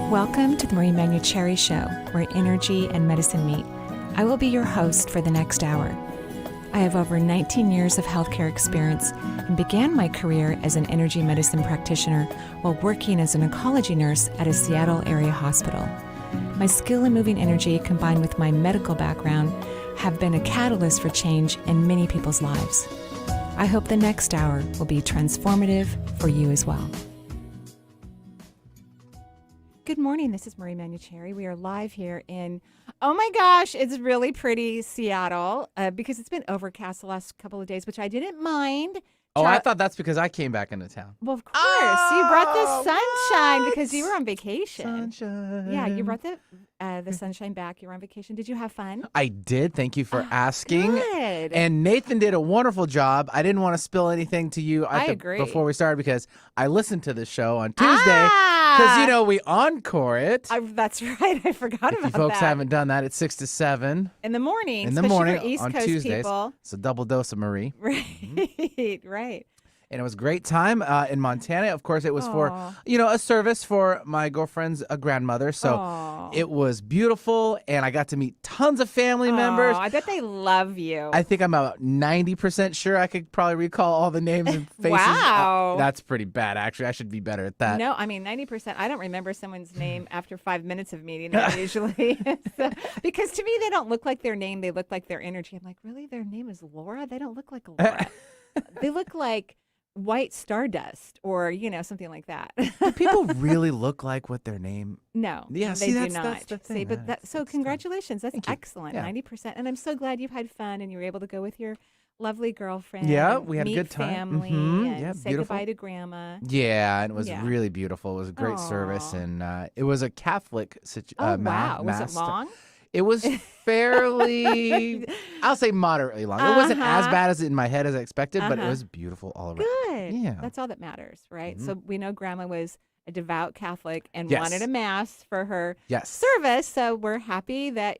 Welcome to the Manuchehri Show, where energy and medicine meet. I will be your host for the next hour. I have over 19 years of healthcare experience and began my career as an energy medicine practitioner while working as an oncology nurse at a Seattle area hospital. My skill in moving energy combined with my medical background have been a catalyst for change in many people's lives. I hope the next hour will be transformative for you as well. Good morning. This is Marie Manuchehri. We are live here in, oh my gosh, it's really pretty Seattle because it's been overcast the last couple of days, which I didn't mind. Oh, I thought that's because I came back into town. Well, of course. You brought the sunshine because you were on vacation. Sunshine. Yeah, you brought the sunshine back. You were on vacation. Did you have fun? I did. Thank you for asking. Good. And Nathan did a wonderful job. I didn't want to spill anything to you before we started because I listened to the show on Tuesday. Because, we encore it. That's right. I forgot about that. If you folks haven't done that, it's 6 to 7. In the morning. In the morning for East on Coast Tuesdays. People. It's a double dose of Marie. Right, right. And it was a great time in Montana. Of course, it was for, a service for my girlfriend's grandmother. So it was beautiful. And I got to meet tons of family members. I bet they love you. I think I'm about 90% sure I could probably recall all the names and faces. Wow. That's pretty bad, actually. I should be better at that. No, 90%. I don't remember someone's name after 5 minutes of meeting them usually. Because to me, they don't look like their name. They look like their energy. I'm like, really? Their name is Laura? They don't look like Laura. They look like white stardust or, something like that. Do people really look like what their name? No, yeah, they do not. That's the thing. So congratulations. That's excellent. Yeah. 90%. And I'm so glad you've had fun and you were able to go with your lovely girlfriend. Yeah, we had a meet good time. Family and yeah, say beautiful. goodbye to grandma. Yeah, and it was really beautiful. It was a great service. And it was a Catholic wow. mass. Was it long? It was fairly, I'll say moderately long. It wasn't as bad as in my head as I expected, but it was beautiful all around. Good. Yeah. That's all that matters, right? So we know Grandma was a devout Catholic and wanted a mass for her service. So we're happy that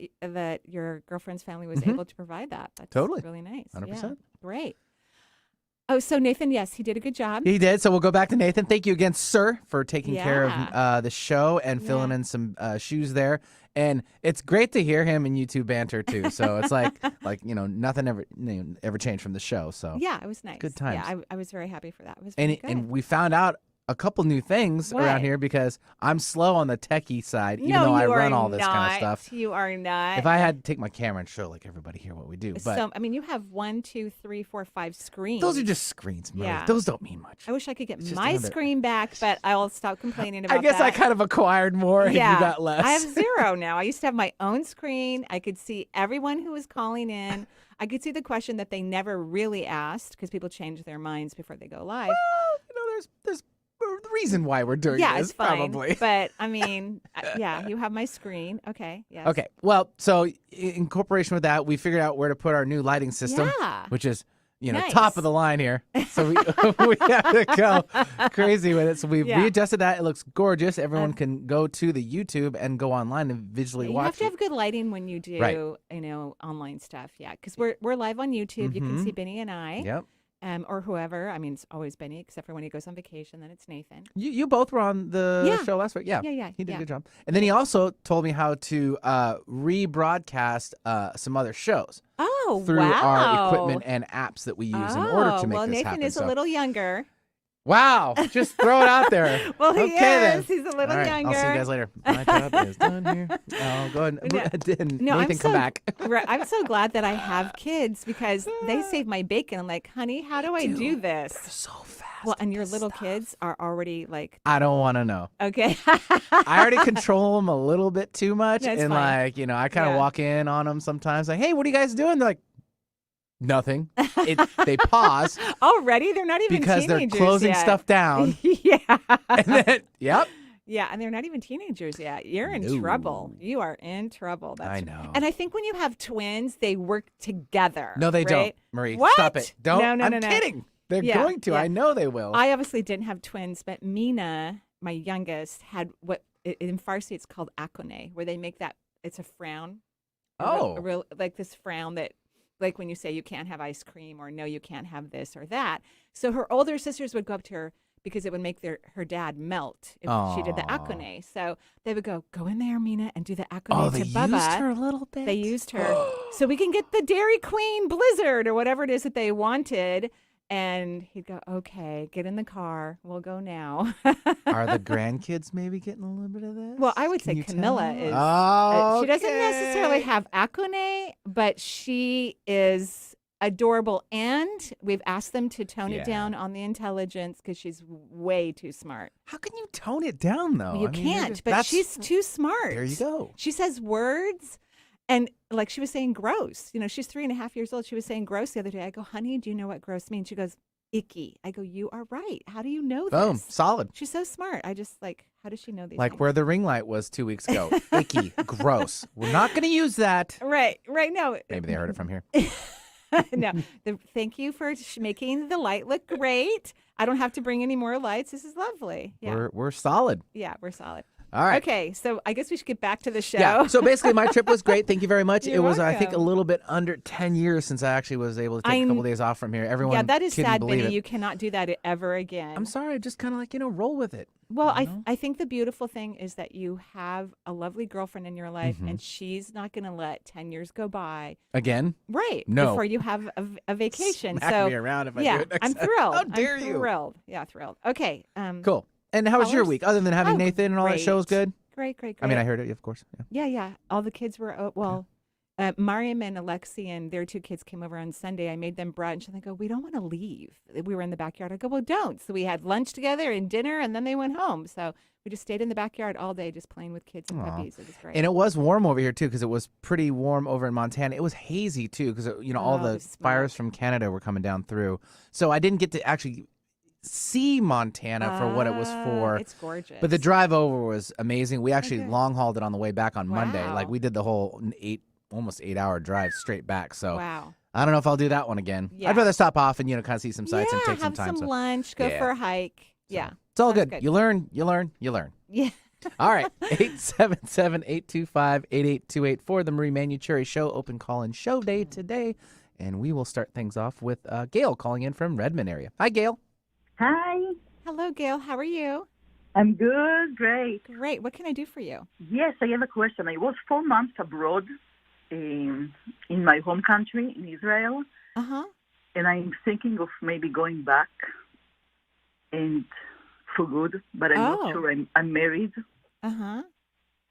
your girlfriend's family was able to provide that. That's really nice. 100%. Yeah. Great. Oh, so Nathan, yes, he did a good job. He did. So we'll go back to Nathan. Thank you again, sir, for taking care of the show and filling in some shoes there. And it's great to hear him in YouTube banter too. So it's like nothing ever changed from the show. So yeah, it was nice. Good times. Yeah, I was very happy for that. It was very good. And we found out a couple new things around here because I'm slow on the techie side, even though I run all this kind of stuff. You are not. If I had to take my camera and show everybody here what we do, but so you have 1, 2, 3, 4, 5 screens. Those are just screens, Marie. Yeah. Those don't mean much. I wish I could get my screen back, but I'll stop complaining about that. I guess I kind of acquired more and you got less. I have 0 now. I used to have my own screen. I could see everyone who was calling in. I could see the question that they never really asked because people change their minds before they go live. Well, there's the reason why we're doing this, it's fine, probably. But, you have my screen. Okay, yes. Okay, well, so in cooperation with that, we figured out where to put our new lighting system, which is, nice. Top of the line here. So we have to go crazy with it. So we've readjusted that. It looks gorgeous. Everyone can go to the YouTube and go online and visually watch it. You have to have good lighting when you do, online stuff, because we're live on YouTube. You can see Benny and I. Yep. Or whoever. It's always Benny, except for when he goes on vacation, then it's Nathan. You both were on the show last week. Yeah. He did a good job. And then he also told me how to rebroadcast some other shows. Oh, through our equipment and apps that we use in order to make this happen. Nathan is a little younger. Wow. Just throw it out there. Well, he is. Then. He's a little younger. I'll see you guys later. My job is done here. I'll go ahead and Nathan come back. I'm so glad that I have kids because they save my bacon. I'm like, honey, how do I do this? They're so fast. Well, and your little kids are already like... I don't want to know. Okay. I already control them a little bit too much. That's and fine. I kind of walk in on them sometimes like, hey, what are you guys doing? They're like, nothing. They pause. Already? They're not even because teenagers they're closing yet. Stuff down. Yeah. And then, Yeah, and they're not even teenagers yet. You're in trouble. You are in trouble. I know. And I think when you have twins, they work together. No, they don't. Marie, what? Stop it. Don't. No, I'm kidding. They're going to. Yeah. I know they will. I obviously didn't have twins, but Mina, my youngest, had what in Farsi it's called akone, where they make that, it's a frown. A real, like this frown that, like when you say you can't have ice cream or no, you can't have this or that. So her older sisters would go up to her, because it would make her dad melt if she did the Aw. akone. So they would go in there, Mina, and do the akone Oh, to they Bubba. used her a little bit? They used her. So we can get the Dairy Queen Blizzard or whatever it is that they wanted. And he'd go, okay, get in the car. We'll go now. Are the grandkids maybe getting a little bit of this? Well, I would say Can you Camilla tell? is. Oh, She doesn't necessarily have akone, but she is adorable. And we've asked them to tone it down on the intelligence because she's way too smart. How can you tone it down, though? You can't, but she's too smart. There you go. She says words. And like she was saying gross, she's 3.5 years old. She was saying gross the other day. I go, honey, do you know what gross means? She goes, icky. I go, you are right. How do you know this? Boom, solid. She's so smart. I just how does she know these Like things? where the ring light was 2 weeks ago. Icky, gross. We're not going to use that. Right. No. Maybe they heard it from here. No. Thank you for making the light look great. I don't have to bring any more lights. This is lovely. Yeah. We're solid. Yeah, we're solid. All right. Okay, so I guess we should get back to the show. Yeah. So basically, my trip was great. Thank you very much. You're it was, I think, a welcome. little bit under 10 years since I actually was able to take a couple days off from here. Everyone, yeah, that is couldn't sad, believe Benny. it. You cannot do that ever again. I'm sorry. Just kind of roll with it. Well, I think the beautiful thing is that you have a lovely girlfriend in your life, and she's not going to let 10 years go by. Again? Right. No. Before you have a vacation. Smack me around if I do it next I'm time. thrilled. How dare I'm you? Thrilled. Yeah, thrilled. Okay. Cool. And how was your Callers? week? Other than having Oh, Nathan and all that show was good? Great. I mean, I heard it, of course. Yeah. Yeah. All the kids were, Mariam and Alexi and their 2 kids came over on Sunday. I made them brunch, and they go, we don't want to leave. We were in the backyard. I go, well, don't. So we had lunch together and dinner, and then they went home. So we just stayed in the backyard all day just playing with kids and puppies. It was great. And it was warm over here, too, because it was pretty warm over in Montana. It was hazy, too, because, all the fires from Canada were coming down through. So I didn't get to actually see Montana for what it was for. It's gorgeous. But the drive over was amazing. We actually long hauled it on the way back on Monday. Wow. Like we did the whole almost 8-hour drive straight back. So wow. I don't know if I'll do that one again. Yeah. I'd rather stop off and kind of see some sights and take some time. have some So lunch, go Yeah. for a hike. Yeah. it's all Sounds good. You learn. Yeah. All right. 877-825-8828 for the Marie Manuchehri Show. Open call-in show day today. And we will start things off with Gail calling in from Redmond area. Hi, Gail. Hi, Hello, Gail. How are you? I'm good, great. Great. What can I do for you? Yes, I have a question. I was 4 months abroad in my home country, in Israel, Uh-huh. and I'm thinking of maybe going back and for good, but I'm not sure. I'm married, Uh-huh.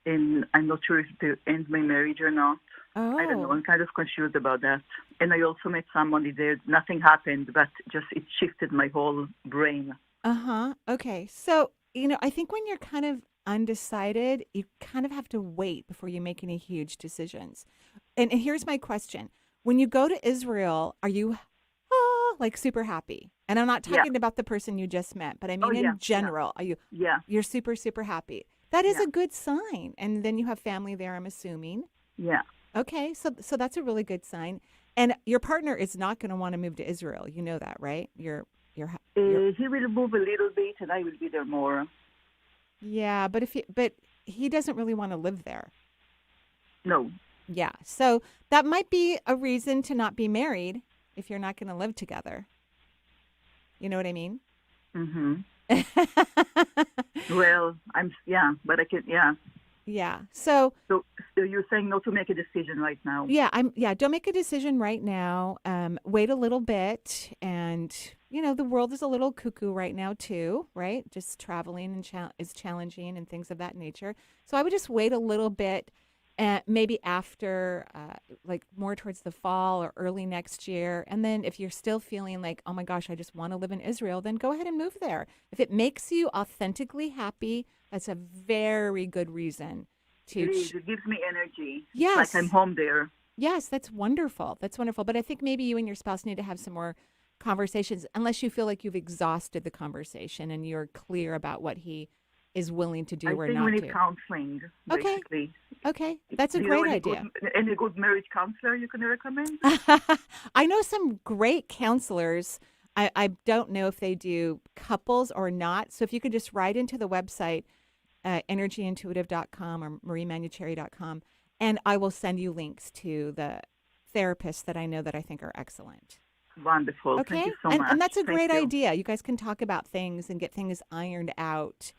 and I'm not sure if to end my marriage or not. Oh. I don't know. I'm kind of confused about that. And I also met somebody there. Nothing happened, but just it shifted my whole brain. Uh-huh. Okay. So, I think when you're kind of undecided, you kind of have to wait before you make any huge decisions. And here's my question. When you go to Israel, are you super happy? And I'm not talking about the person you just met, but I mean in general, are you you're super, super happy. That is a good sign. And then you have family there, I'm assuming. Yeah. Okay, so that's a really good sign. And your partner is not going to want to move to Israel. You know that, right? He will move a little bit, and I will be there more. Yeah, but he doesn't really want to live there. No. Yeah, so that might be a reason to not be married if you're not going to live together. You know what I mean? Mm-hmm. Well, but I can, Yeah. So you're saying not to make a decision right now? Don't make a decision right now. Wait a little bit, and the world is a little cuckoo right now too, right? Just traveling is challenging and things of that nature. So I would just wait a little bit, maybe after, more towards the fall or early next year. And then if you're still feeling like, oh my gosh, I just want to live in Israel, then go ahead and move there. If it makes you authentically happy, that's a very good reason to. It gives me energy. Yes. Like I'm home there. Yes, that's wonderful. That's wonderful. But I think maybe you and your spouse need to have some more conversations, unless you feel like you've exhausted the conversation and you're clear about what he is willing to do or I think not we do. need counseling, basically. Okay. That's a great idea. Any good marriage counselor you can recommend? I know some great counselors. I don't know if they do couples or not. So if you could just write into the website, energyintuitive.com or mariemanuchehri.com, and I will send you links to the therapists that I know that I think are excellent. Wonderful. Okay? Thank you so and, much. and that's a great you. idea. You guys can talk about things and get things ironed out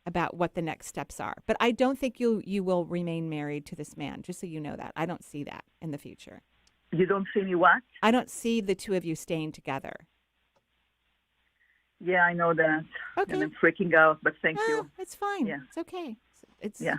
about what the next steps are. But I don't think you will remain married to this man, just so you know that. I don't see that in the future. You don't see me what? I don't see the two of you staying together. Yeah, I know that. Okay. And I'm freaking out, but thank you. It's fine. Yeah. It's okay. It's Yeah.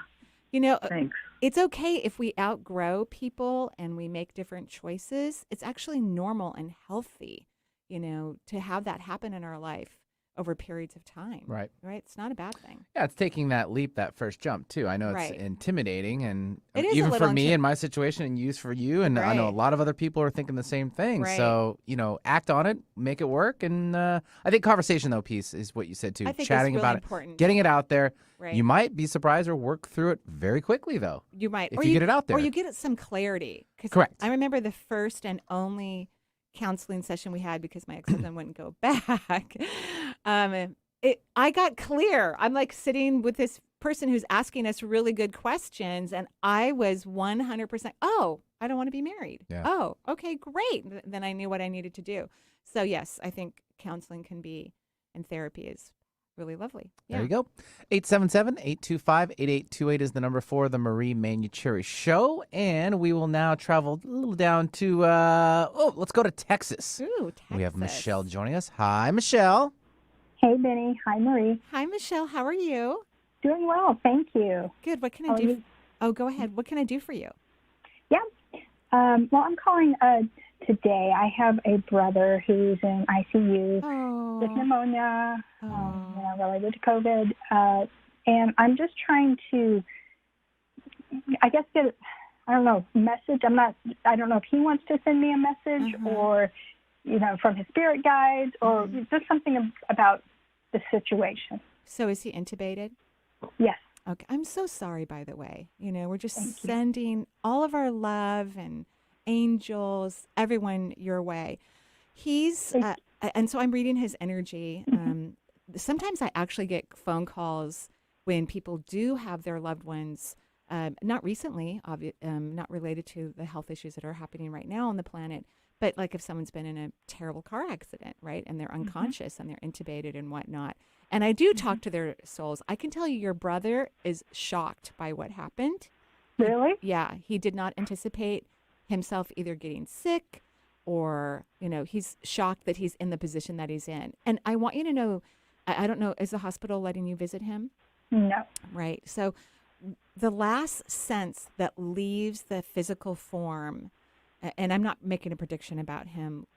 You know, Thanks. it's okay if we outgrow people and we make different choices. It's actually normal and healthy, you know, to have that happen in our life over periods of time. Right. It's not a bad thing. Yeah, it's taking that leap, that first jump, too. I know it's Right. intimidating, and It is a even little for me in my situation and use for you, and I know a Right. lot of other people are thinking the same thing. Right. So, you know, act on it, make it work, and I think conversation, though, piece is what you said, too. I think Chatting it's really about important. it, getting it out there. Right. You might be surprised or work through it very quickly, though. You might. If you get it out there. Or you get some clarity. 'Cause Correct. I remember the first and only counseling session we had because my ex-husband wouldn't go back. I got clear. I'm like sitting with this person who's asking us really good questions, and I was 100%, oh, I don't want to be married. Yeah. Oh, okay, great. Then I knew what I needed to do. So, yes, I think counseling can be, and therapy is really lovely. Yeah. There you go. 877-825-8828 is the number for the Marie Manuchehri Show. And we will now travel a little down to, let's go to Texas. Ooh, Texas. We have Michelle joining us. Hi, Michelle. Hey, Benny. Hi, Marie. Hi, Michelle. How are you? Doing well, thank you. Good. What can I How are do? you? Oh, go ahead. What can I do for you? Yeah. Well, I'm calling today. I have a brother who's in ICU with Oh. pneumonia, Oh. related to COVID, and I'm just trying to, I guess, get, message. I don't know if he wants to send me a message or, from his spirit guides or just something about the situation. So is he intubated? Yes. Okay. I'm so sorry, by the way. We're just Thank you. sending all of our love and angels, everyone your way. He's, and so I'm reading his energy. Sometimes I actually get phone calls when people do have their loved ones, not recently, not related to the health issues that are happening right now on the planet, but like if someone's been in a terrible car accident, right? And they're unconscious and they're intubated and whatnot. And I do talk to their souls. I can tell you your brother is shocked by what happened. Really? Yeah. He did not anticipate himself either getting sick or, he's shocked that he's in the position that he's in. And I want you to know, I don't know, is the hospital letting you visit him? No. Right. So the last sense that leaves the physical form, and I'm not making a prediction about him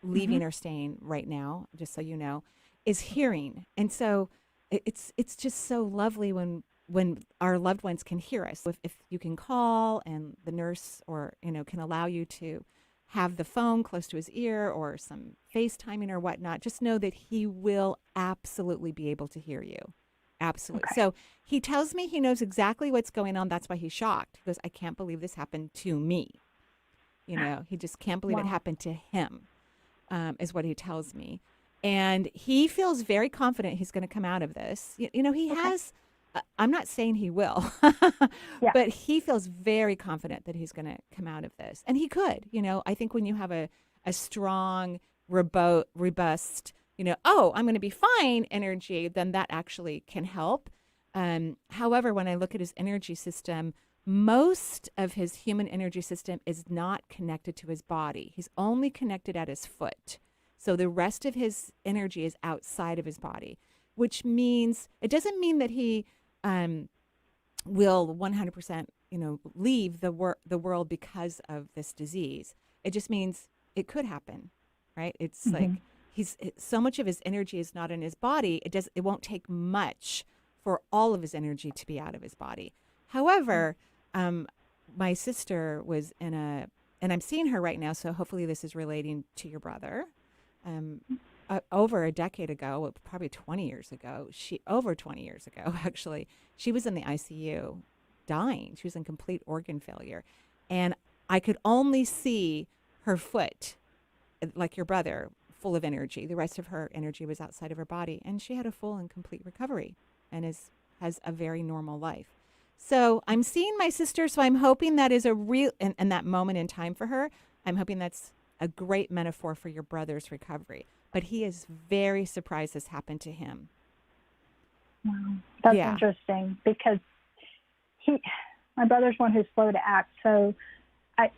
leaving or staying right now, just so you know, is hearing. And so it's just so lovely when our loved ones can hear us. If you can call and the nurse or, can allow you to have the phone close to his ear or some FaceTiming or whatnot, just know that he will absolutely be able to hear you. Absolutely. Okay. So he tells me he knows exactly what's going on. That's why he's shocked. He goes, I can't believe this happened to me. He just can't believe it happened to him, is what he tells me. And he feels very confident he's going to come out of this. He has, I'm not saying he will, but he feels very confident that he's going to come out of this. And he could. I think when you have a strong, robust, I'm going to be fine energy, then that actually can help. However, when I look at his energy system, most of his human energy system is not connected to his body. He's only connected at his foot. So the rest of his energy is outside of his body, which means it doesn't mean that he will 100%, leave the world because of this disease. It just means it could happen, right? It's like so much of his energy is not in his body. It won't take much for all of his energy to be out of his body. However, my sister was and I'm seeing her right now, so hopefully this is relating to your brother. Over a decade ago, probably 20 years ago, over 20 years ago, actually, she was in the ICU dying. She was in complete organ failure. And I could only see her foot, like your brother, full of energy. The rest of her energy was outside of her body. And she had a full and complete recovery and has a very normal life. So I'm seeing my sister, so I'm hoping that is a real, and that moment in time for her, I'm hoping that's a great metaphor for your brother's recovery. But he is very surprised this happened to him. Wow. That's interesting, because my brother's one who's slow to act. So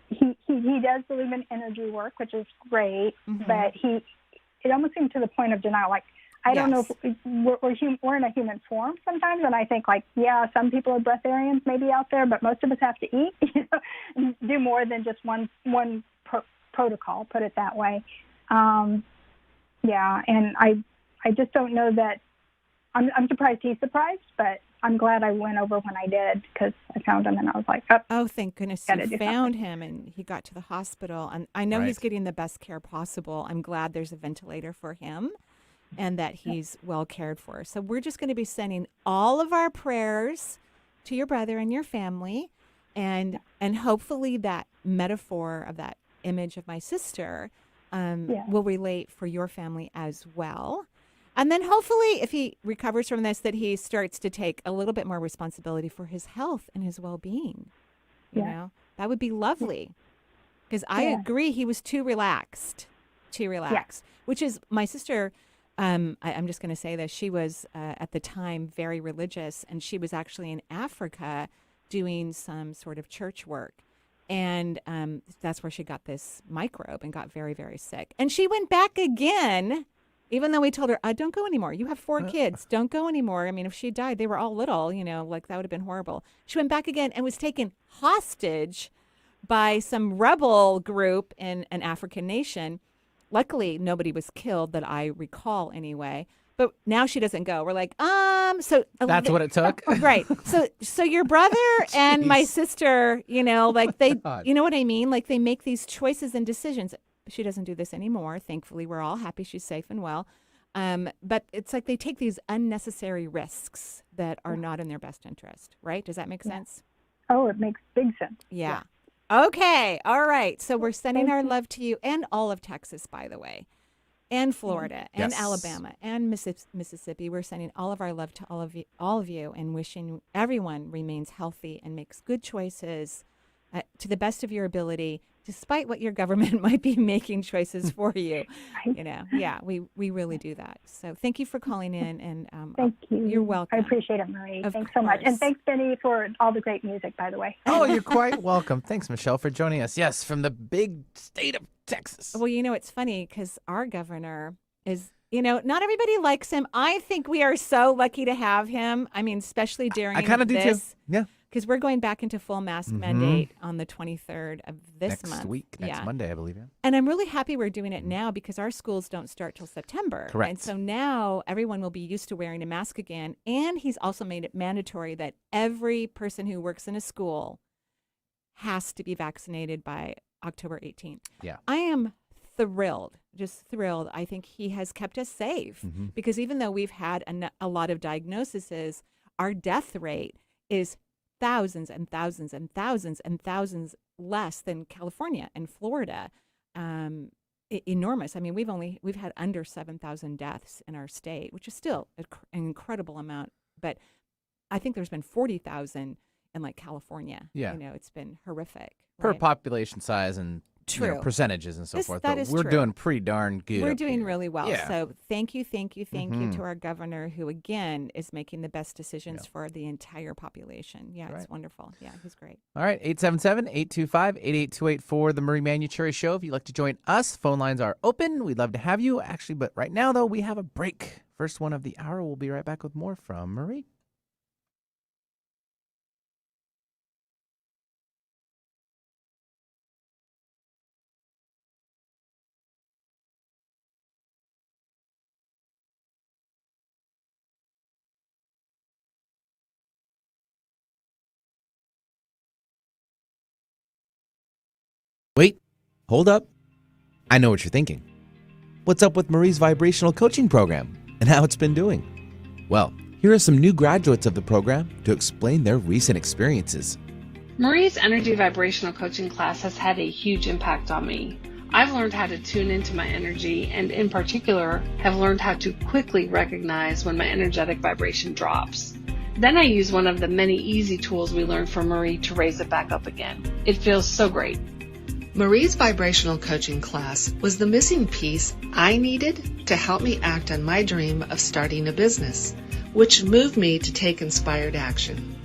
he does believe in energy work, which is great, but it almost seemed to the point of denial. Like, I don't know if we're in a human form sometimes, and I think, like, yeah, some people are breatharians maybe out there, but most of us have to eat, and do more than just one protocol, put it that way. And I just don't know that. I'm surprised he's surprised, but I'm glad I went over when I did, because I found him and I was like, oh, thank goodness you found him and he got to the hospital. And I know he's getting the best care possible. I'm glad there's a ventilator for him and that he's well cared for. So we're just going to be sending all of our prayers to your brother and your family, and hopefully that metaphor of that image of my sister will relate for your family as well. And then hopefully if he recovers from this, that he starts to take a little bit more responsibility for his health and his well-being. You know, that would be lovely, because I agree he was too relaxed, which is my sister. I'm just going to say this. She was at the time very religious, and she was actually in Africa doing some sort of church work. And that's where she got this microbe and got very, very sick. And she went back again, even though we told her, don't go anymore. You have 4 kids. Don't go anymore. I mean, if she died, they were all little, like that would have been horrible. She went back again and was taken hostage by some rebel group in an African nation. Luckily, nobody was killed that I recall anyway. But now she doesn't go. We're like, so that's what it took, right? So your brother and my sister, like they, you know what I mean? Like they make these choices and decisions. She doesn't do this anymore. Thankfully, we're all happy she's safe and well. But it's like they take these unnecessary risks that are not in their best interest, right? Does that make sense? Oh, it makes big sense. Yeah. Okay. All right. So we're sending our love to you and all of Texas, by the way, and Florida and Alabama and Mississippi. We're sending all of our love to all of you, and wishing everyone remains healthy and makes good choices to the best of your ability, despite what your government might be making choices for you. We really do that. So thank you for calling in, and thank you. You're welcome. I appreciate it, Marie. Thanks so much. And thanks, Benny, for all the great music, by the way. Oh, you're quite welcome. Thanks, Michelle, for joining us. Yes, from the big state of Texas. Well, it's funny because our governor is, not everybody likes him. I think we are so lucky to have him. I mean, especially during I kind of do too. Yeah. Because we're going back into full mask mandate on the 23rd of this month. Next Monday, I believe. Yeah. And I'm really happy we're doing it now, because our schools don't start till September. Correct. And so now everyone will be used to wearing a mask again. And he's also made it mandatory that every person who works in a school has to be vaccinated by October 18th. Yeah. I am thrilled, just thrilled. I think he has kept us safe, because even though we've had a lot of diagnoses, our death rate is thousands and thousands and thousands and thousands less than California and Florida. Enormous. I mean, we've had under 7,000 deaths in our state, which is still an incredible amount. But I think there's been 40,000 in like California. Yeah. It's been horrific. Per right? population size and percentages and so forth. That but is we're true. doing pretty darn good. We're doing really well. Yeah. So thank you to our governor, who again is making the best decisions for the entire population. Yeah, It's wonderful. Yeah, he's great. All right, 877-825-8828 for the Marie Manuchehri Show. If you'd like to join us, phone lines are open. We'd love to have you, actually. But right now, though, we have a break. First one of the hour. We'll be right back with more from Marie. Wait, hold up. I know what you're thinking. What's up with Marie's Vibrational Coaching Program and how it's been doing? Well, here are some new graduates of the program to explain their recent experiences. Marie's Energy Vibrational Coaching class has had a huge impact on me. I've learned how to tune into my energy, and in particular, have learned how to quickly recognize when my energetic vibration drops. Then I use one of the many easy tools we learned from Marie to raise it back up again. It feels so great. Marie's vibrational coaching class was the missing piece I needed to help me act on my dream of starting a business, which moved me to take inspired action.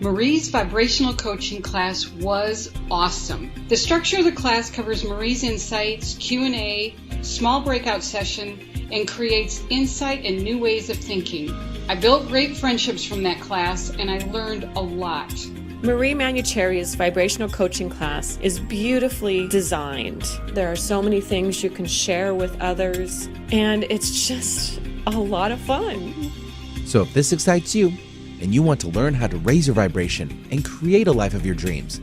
Marie's vibrational coaching class was awesome. The structure of the class covers Marie's insights, Q&A, small breakout session, and creates insight and new ways of thinking. I built great friendships from that class, and I learned a lot. Marie Manuchehri's vibrational coaching class is beautifully designed. There are so many things you can share with others, and it's just a lot of fun. So if this excites you, and you want to learn how to raise your vibration and create a life of your dreams,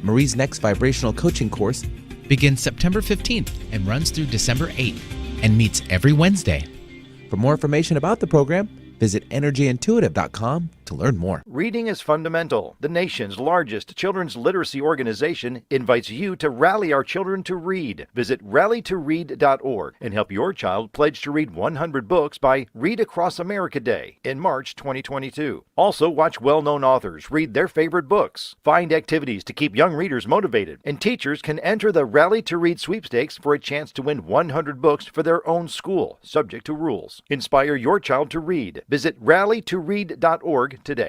Marie's next vibrational coaching course begins September 15th and runs through December 8th and meets every Wednesday. For more information about the program, visit energyintuitive.com to learn more. Reading is fundamental. The nation's largest children's literacy organization invites you to rally our children to read. Visit rallytoread.org and help your child pledge to read 100 books by Read Across America Day in March 2022. Also, watch well-known authors read their favorite books. Find activities to keep young readers motivated, and teachers can enter the Rally to Read sweepstakes for a chance to win 100 books for their own school, subject to rules. Inspire your child to read. Visit rallytoread.org today.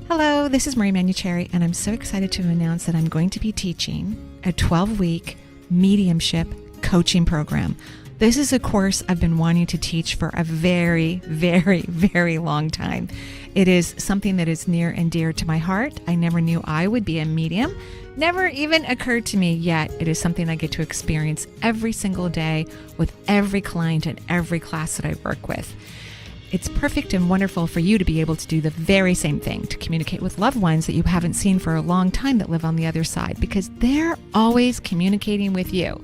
Hello, this is Marie Manuchehri, and I'm so excited to announce that I'm going to be teaching a 12-week mediumship coaching program. This is a course I've been wanting to teach for a very, very, very long time. It is something that is near and dear to my heart. I never knew I would be a medium. Never even occurred to me, yet it is something I get to experience every single day with every client and every class that I work with. It's perfect and wonderful for you to be able to do the very same thing, to communicate with loved ones that you haven't seen for a long time that live on the other side, because they're always communicating with you.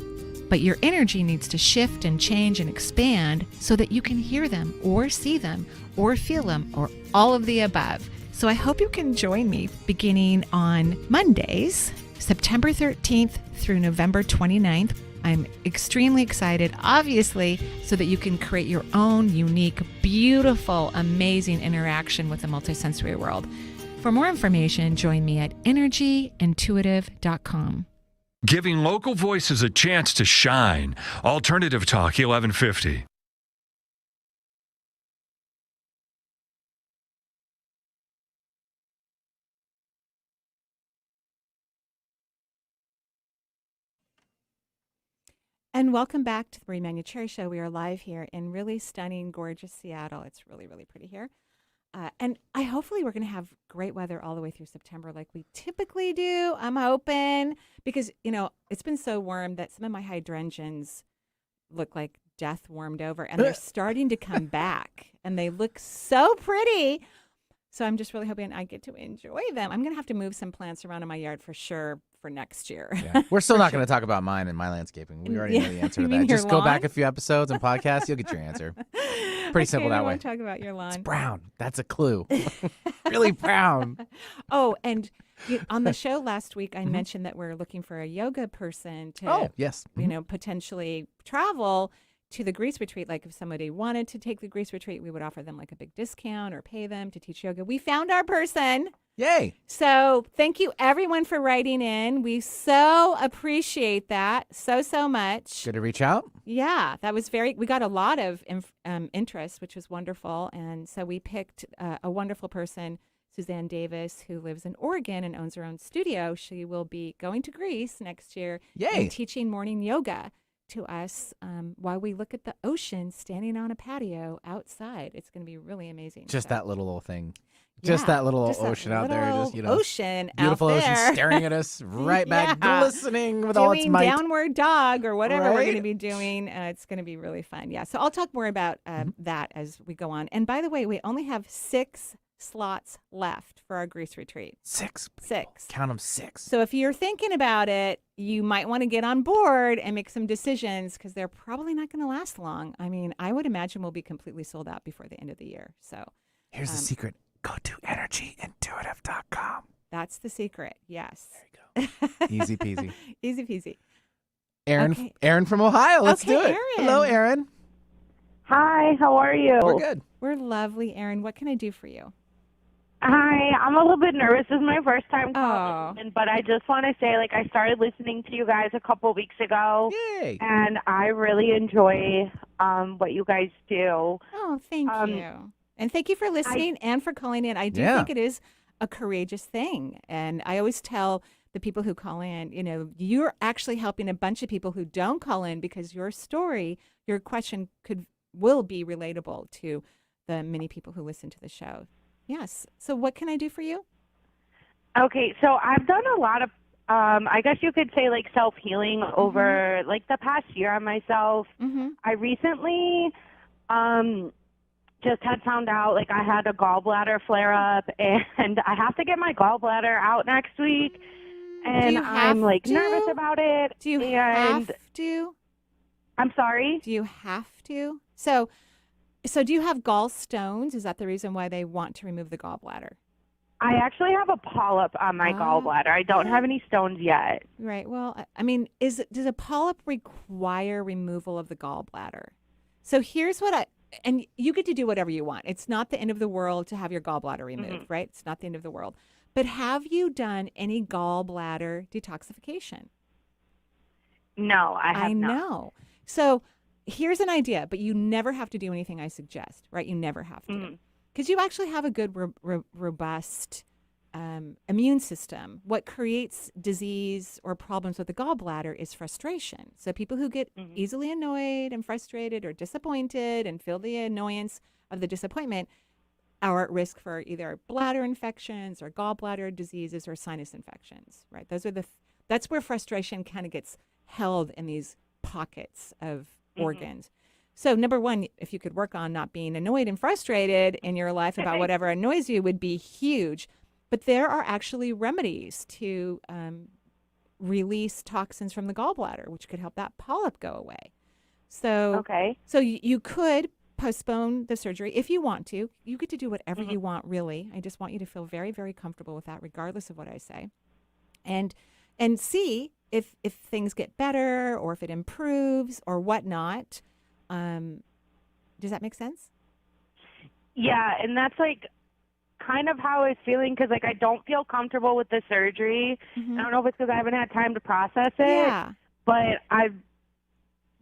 But your energy needs to shift and change and expand so that you can hear them or see them or feel them or all of the above. So I hope you can join me beginning on Mondays, September 13th through November 29th. I'm extremely excited, obviously, so that you can create your own unique, beautiful, amazing interaction with the multisensory world. For more information, join me at energyintuitive.com. Giving local voices a chance to shine. Alternative Talk 1150. And welcome back to the Marie Manuchehri Show. We are live here in really stunning, gorgeous Seattle. It's really, really pretty here. And hopefully we're going to have great weather all the way through September like we typically do. I'm hoping because, it's been so warm that some of my hydrangeas look like death warmed over, and they're starting to come back, and they look so pretty. So I'm just really hoping I get to enjoy them. I'm going to have to move some plants around in my yard for sure for next year. Yeah. We're still not going to talk about mine and my landscaping. We already know the answer to that. Just go back a few episodes and podcasts. You'll get your answer. Pretty simple that way. I want to talk about your lawn. It's brown. That's a clue. Really brown. Oh, and on the show last week, I mentioned that we're looking for a yoga person to, potentially travel to the Greece retreat. Like if somebody wanted to take the Greece retreat, we would offer them like a big discount or pay them to teach yoga. We found our person. Yay. So thank you everyone for writing in. We so appreciate that so much. Good to reach out. Yeah, that was we got a lot of interest, which was wonderful. And so we picked a wonderful person, Suzanne Davis, who lives in Oregon and owns her own studio. She will be going to Greece next year. Yay. And teaching morning yoga to us while we look at the ocean standing on a patio outside. It's going to be really amazing. Just that little thing. Just that little ocean out there. Just, ocean beautiful out ocean there. staring at us right back, glistening with all its might. Doing downward dog or whatever we're going to be doing. It's going to be really fun. Yeah. So I'll talk more about that as we go on. And by the way, we only have 6 slots left for our Greece retreat. 6. 6. Count them 6. So if you're thinking about it, you might want to get on board and make some decisions because they're probably not going to last long. I mean, I would imagine we'll be completely sold out before the end of the year. So here's the secret. Go to energyintuitive.com. That's the secret. Yes. There you go. Easy peasy. Easy peasy. Aaron from Ohio. Let's do it. Aaron. Hello, Aaron. Hi, how are you? We're good. We're lovely, Aaron. What can I do for you? Hi, I'm a little bit nervous. This is my first time calling, but I just want to say, I started listening to you guys a couple of weeks ago. Yay! And I really enjoy what you guys do. Oh, thank you. And thank you for listening and for calling in. I do think it is a courageous thing. And I always tell the people who call in, you're actually helping a bunch of people who don't call in because your story, your question will be relatable to the many people who listen to the show. Yes. So what can I do for you? Okay. So I've done a lot of, I guess you could say self-healing over the past year on myself. I recently just had found out I had a gallbladder flare-up and I have to get my gallbladder out next week. And I'm nervous about it. Do you have to? I'm sorry? Do you have to? So do you have gallstones? Is that the reason why they want to remove the gallbladder? I actually have a polyp on my gallbladder. I don't have any stones yet. Right. Well, I mean, does a polyp require removal of the gallbladder? So here's and you get to do whatever you want. It's not the end of the world to have your gallbladder removed, right? It's not the end of the world. But have you done any gallbladder detoxification? No, I have not. I know. So here's an idea, but you never have to do anything I suggest, right? You never have to. Because you actually have a good, robust immune system. What creates disease or problems with the gallbladder is frustration. So people who get easily annoyed and frustrated or disappointed and feel the annoyance of the disappointment are at risk for either bladder infections or gallbladder diseases or sinus infections, right? That's where frustration kind of gets held in these pockets of organs. So number one, if you could work on not being annoyed and frustrated in your life about whatever annoys you would be huge. But there are actually remedies to release toxins from the gallbladder, which could help that polyp go away. So, so you could postpone the surgery if you want to. You get to do whatever you want, really. I just want you to feel very, very comfortable with that, regardless of what I say. And see if things get better or if it improves or whatnot. Does that make sense? Yeah, and that's kind of how I was feeling because I don't feel comfortable with the surgery. I don't know if it's because I haven't had time to process it, but I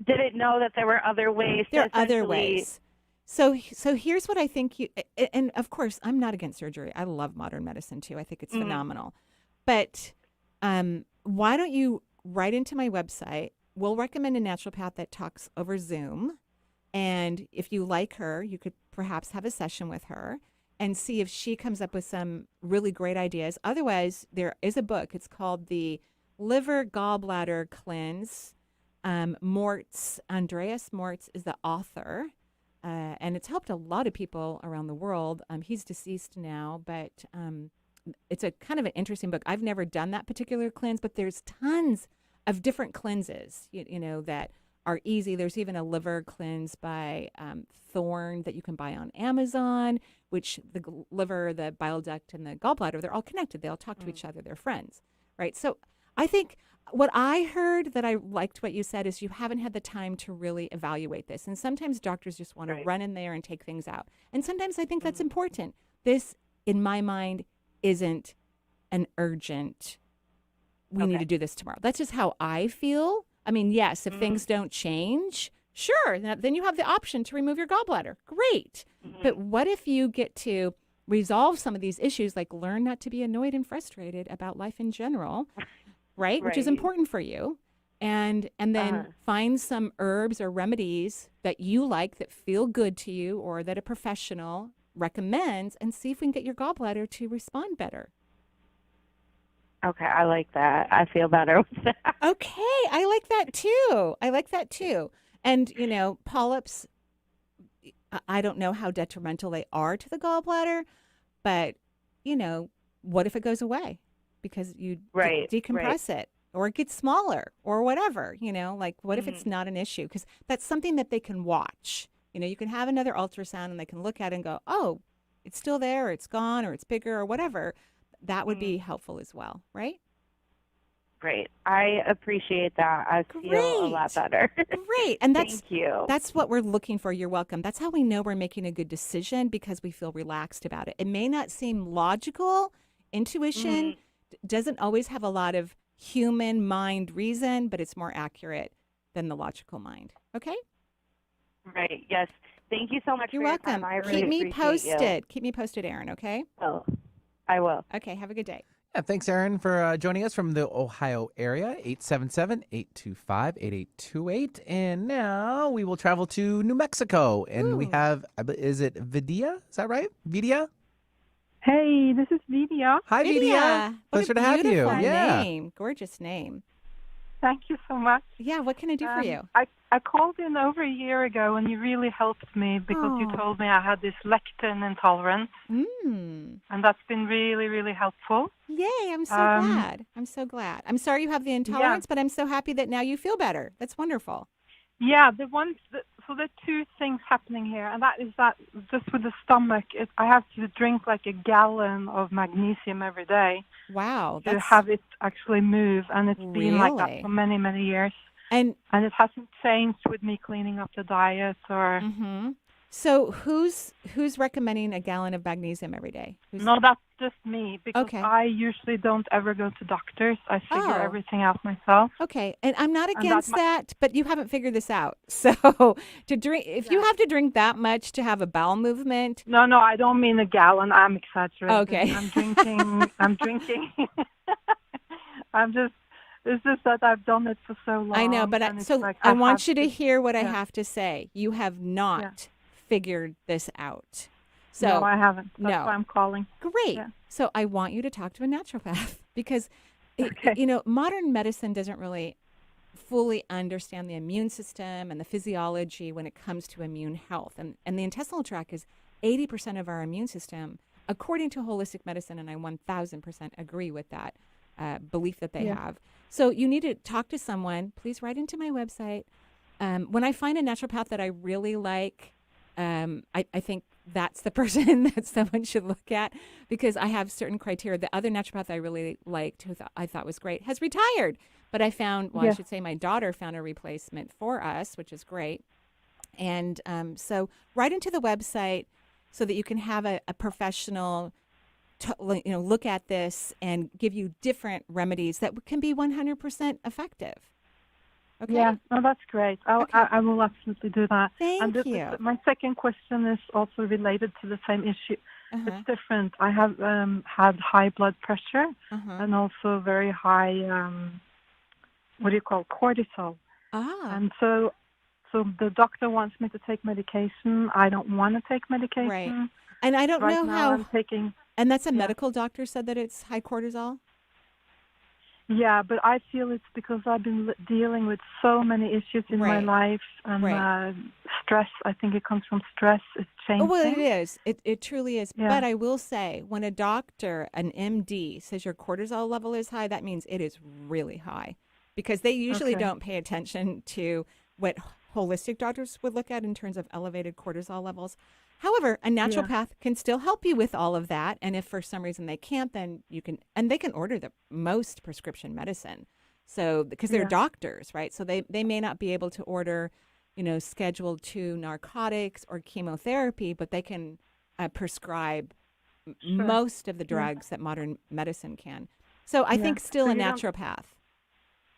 didn't know that there were other ways. There are other ways. So here's what I think and of course I'm not against surgery. I love modern medicine too. I think it's phenomenal. But why don't you write into my website? We'll recommend a naturopath that talks over Zoom. And if you like her, you could perhaps have a session with her and see if she comes up with some really great ideas. Otherwise, there is a book. It's called The Liver Gallbladder Cleanse. Andreas Mortz is the author. And it's helped a lot of people around the world. He's deceased now, but it's a kind of an interesting book. I've never done that particular cleanse, but there's tons of different cleanses, that are easy. There's even a liver cleanse by Thorne that you can buy on Amazon, which the liver, the bile duct, and the gallbladder, they're all connected. They all talk to each other. They're friends, right? So I think what I heard that I liked what you said is you haven't had the time to really evaluate this. And sometimes doctors just want to run in there and take things out. And sometimes I think that's important. This, in my mind, isn't an urgent, we need to do this tomorrow. That's just how I feel. I mean, yes, if things don't change, sure, then you have the option to remove your gallbladder. Great. But what if you get to resolve some of these issues, like learn not to be annoyed and frustrated about life in general, right? Which is important for you. And then find some herbs or remedies that you like that feel good to you or that a professional recommends and see if we can get your gallbladder to respond better. Okay, I like that. I feel better with that. Okay, I like that too. And, polyps, I don't know how detrimental they are to the gallbladder, but, what if it goes away because you decompress it or it gets smaller or whatever, what if it's not an issue? Because that's something that they can watch. You can have another ultrasound and they can look at it and go, oh, it's still there or it's gone or it's bigger or whatever. That would be helpful as well, right? Great. I appreciate that. I feel a lot better. Great. And Thank you. That's what we're looking for. You're welcome. That's how we know we're making a good decision, because we feel relaxed about it. It may not seem logical. Intuition doesn't always have a lot of human mind reason, but it's more accurate than the logical mind. Okay? Right. Yes. Thank you so much. You're for welcome. Your time. I really Keep me appreciate posted. You. Keep me posted, Erin, okay? Oh, I will. Okay. Have a good day. Yeah, thanks, Erin, for joining us from the Ohio area, 877-825-8828. And now we will travel to New Mexico. And we have, is it Vidya? Is that right? Vidya? Hey, this is Vidya. Hi, Vidya. Pleasure to have you. Yeah. Name. Gorgeous name. Thank you so much. Yeah, what can I do for you? I called in over a year ago, and you really helped me because you told me I had this lectin intolerance. And that's been really, really helpful. Yay, I'm so glad. I'm so glad. I'm sorry you have the intolerance, but I'm so happy that now you feel better. That's wonderful. Yeah, so there are two things happening here, and that is that just with the stomach, I have to drink like a gallon of magnesium every day. Wow. To have it actually move, and it's been like that for many, many years. And it hasn't changed with me cleaning up the diet or... So who's recommending a gallon of magnesium every day? No, that's just me, because I usually don't ever go to doctors. I figure everything out myself. Okay, and I'm not against that, but you haven't figured this out. So to drink, if you have to drink that much to have a bowel movement. No, I don't mean a gallon. I'm exaggerating. Okay. I'm drinking. It's just that I've done it for so long. I know, but I want you to hear what I have to say. You have not figured this out. So no, I haven't. That's why I'm calling. Great. Yeah. So I want you to talk to a naturopath, because modern medicine doesn't really fully understand the immune system and the physiology when it comes to immune health. And the intestinal tract is 80% of our immune system, according to holistic medicine, and I 1,000% agree with that belief that they have. So you need to talk to someone. Please write into my website. When I find a naturopath that I really like, I think that's the person that someone should look at, because I have certain criteria. The other naturopath I really liked, who I thought was great, has retired. But I found, I should say my daughter found a replacement for us, which is great. And so write into the website so that you can have a professional look at this and give you different remedies that can be 100% effective. Okay. Yeah, no, that's great. I will absolutely do that. Thank you. My second question is also related to the same issue. It's different. I have had high blood pressure and also very high, cortisol. And so the doctor wants me to take medication. I don't want to take medication. Right. And I don't know how. I'm taking. And that's a medical doctor said that it's high cortisol? Yeah, but I feel it's because I've been dealing with so many issues in my life, and stress. I think it comes from stress. It's changing. Oh, well, it is. It truly is. Yeah. But I will say, when a doctor, an MD, says your cortisol level is high, that means it is really high, because they usually don't pay attention to what holistic doctors would look at in terms of elevated cortisol levels. However, a naturopath can still help you with all of that. And if for some reason they can't, then you can, and they can order the most prescription medicine. So, because they're doctors, right? So they may not be able to order, Schedule II narcotics or chemotherapy, but they can prescribe most of the drugs that modern medicine can. So I think still a naturopath.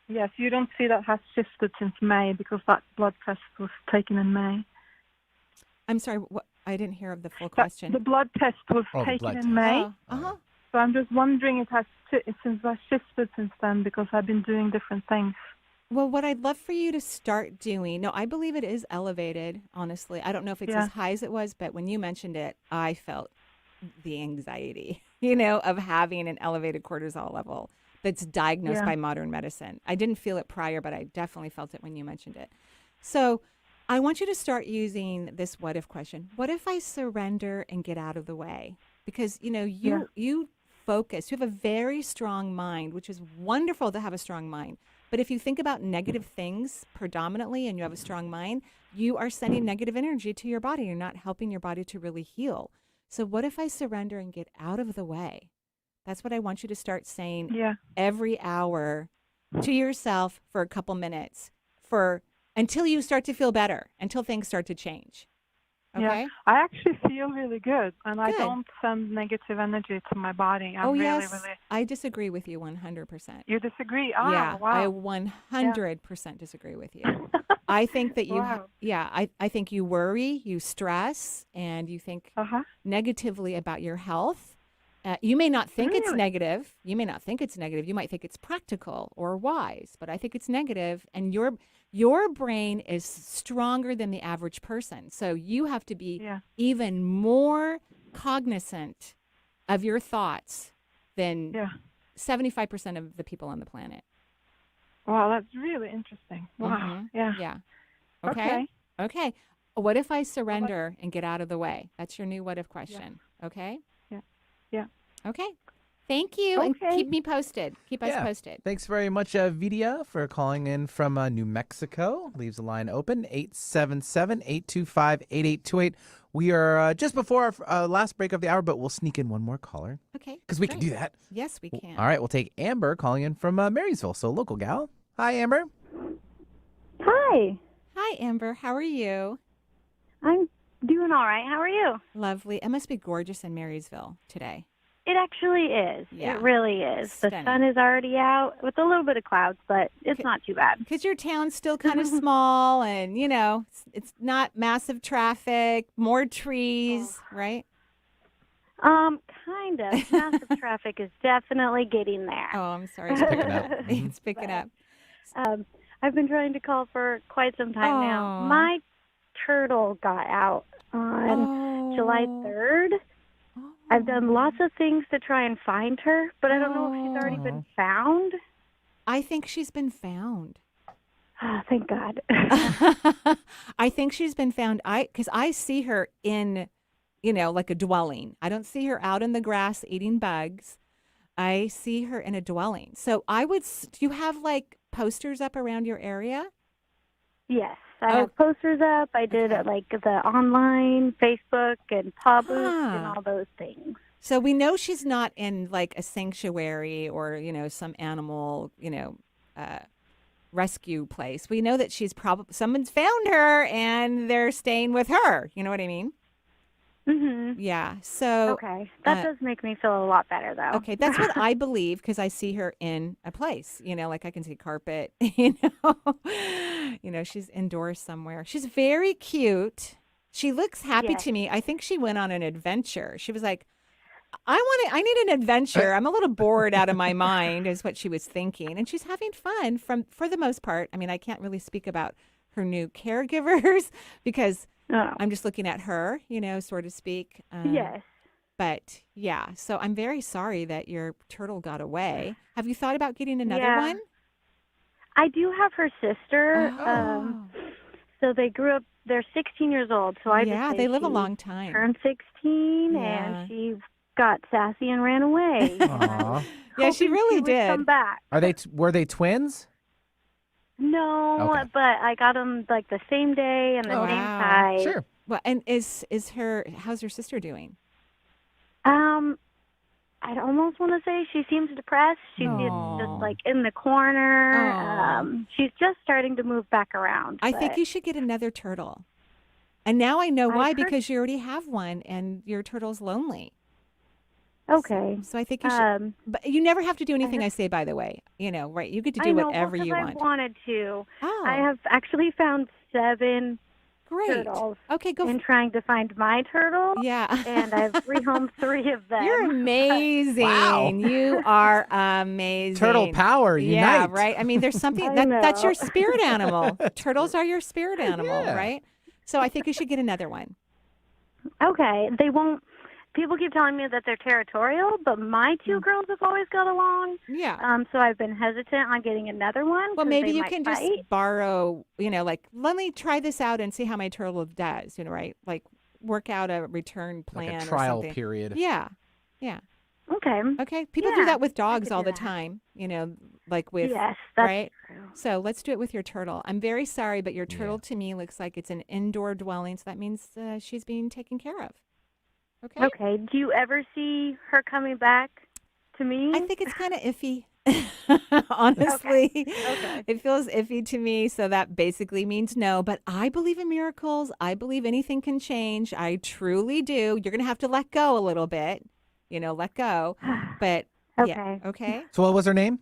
Yes, you don't see that has shifted since May, because that blood test was taken in May. I'm sorry, what? I didn't hear of the full question. The blood test was taken in May. So I'm just wondering if it has shifted since then, because I've been doing different things. Well, what I'd love for you to start doing, I believe it is elevated, honestly. I don't know if it's as high as it was, but when you mentioned it, I felt the anxiety, of having an elevated cortisol level that's diagnosed by modern medicine. I didn't feel it prior, but I definitely felt it when you mentioned it. So I want you to start using this what if question. What if I surrender and get out of the way? Because, you focus, you have a very strong mind, which is wonderful to have a strong mind. But if you think about negative things predominantly and you have a strong mind, you are sending negative energy to your body. You're not helping your body to really heal. So what if I surrender and get out of the way? That's what I want you to start saying every hour to yourself for a couple minutes until you start to feel better, until things start to change. Okay? Yeah, I actually feel really good, and I don't send negative energy to my body. I disagree with you 100%. You disagree? Oh, yeah, wow. I 100% disagree with you. I think that you, I think you worry, you stress, and you think negatively about your health. You may not think it's negative. You may not think it's negative. You might think it's practical or wise, but I think it's negative, and your brain is stronger than the average person. So you have to be even more cognizant of your thoughts than 75% of the people on the planet. Wow, that's really interesting. Wow. Yeah. Okay. What if I surrender and get out of the way? That's your new what if question. Okay? Yeah. Okay. Thank you. And keep me posted. Keep us posted. Thanks very much, Vidya, for calling in from New Mexico. Leaves the line open, 877-825-8828. We are just before our last break of the hour, but we'll sneak in one more caller. Okay. Because we can do that. Yes, we can. All right. We'll take Amber calling in from Marysville, so local gal. Hi, Amber. Hi. Hi, Amber. How are you? I'm doing all right. How are you? Lovely. It must be gorgeous in Marysville today. It actually is. Yeah. It really is. Stunning. The sun is already out with a little bit of clouds, but it's not too bad. Because your town's still kind of small and, it's not massive traffic, more trees, right? Kind of. Massive traffic is definitely getting there. Oh, I'm sorry. It's picking up. It's picking up. I've been trying to call for quite some time now. My turtle got out on July 3rd. I've done lots of things to try and find her, but I don't know if she's already been found. I think she's been found. Oh, thank God. I think she's been found. Because I see her in, like a dwelling. I don't see her out in the grass eating bugs. I see her in a dwelling. So do you have like posters up around your area? Yes. I have posters up. I did like the online, Facebook, and pub and all those things. So we know she's not in like a sanctuary or, some animal, rescue place. We know that she's someone's found her and they're staying with her. You know what I mean? Mm-hmm. Yeah. So okay, that does make me feel a lot better, though. Okay, that's what I believe because I see her in a place. Like I can see carpet. She's indoors somewhere. She's very cute. She looks happy to me. I think she went on an adventure. She was like, I need an adventure. I'm a little bored out of my mind, is what she was thinking, and she's having fun for the most part. I mean, I can't really speak about her new caregivers because. I'm just looking at her, so to speak. Yes. But yeah, so I'm very sorry that your turtle got away. Have you thought about getting another one? I do have her sister. So they grew up, they're 16 years old. So they live a long time. Turned 16 and she got sassy and ran away. Yeah, she really did. Come back. Were they twins? No, but I got them like the same day and the same size. Sure. Well, and how's your sister doing? I'd almost want to say she seems depressed. She's just like in the corner. She's just starting to move back around. I think you should get another turtle. And now I know why, because you already have one and your turtle's lonely. Okay. So I think you should. But you never have to do anything I say, by the way. Right? You get to do whatever you want. I wanted to. Oh. I have actually found 7 turtles. Okay, go. In trying to find my turtle. Yeah. And I've rehomed 3 of them. You're amazing. Wow. You are amazing. Turtle power, unite. Yeah, right. I mean, there's something that's your spirit animal. Turtles are your spirit animal, right? So I think you should get another one. Okay. They won't. People keep telling me that they're territorial, but my 2 girls have always got along. Yeah. So I've been hesitant on getting another one. Well, maybe you can just borrow, like, let me try this out and see how my turtle does, right? Like, work out a return plan like a trial or something. period. Yeah. Yeah. Okay. People do that with dogs all the time, like with, yes, that's right? true. So let's do it with your turtle. I'm very sorry, but your turtle to me looks like it's an indoor dwelling, so that means she's being taken care of. Okay. Okay. Do you ever see her coming back to me? I think it's kind of iffy. Honestly, Okay. it feels iffy to me. So that basically means no. But I believe in miracles. I believe anything can change. I truly do. You're going to have to let go a little bit, let go. But Okay. yeah. Okay. So what was her name?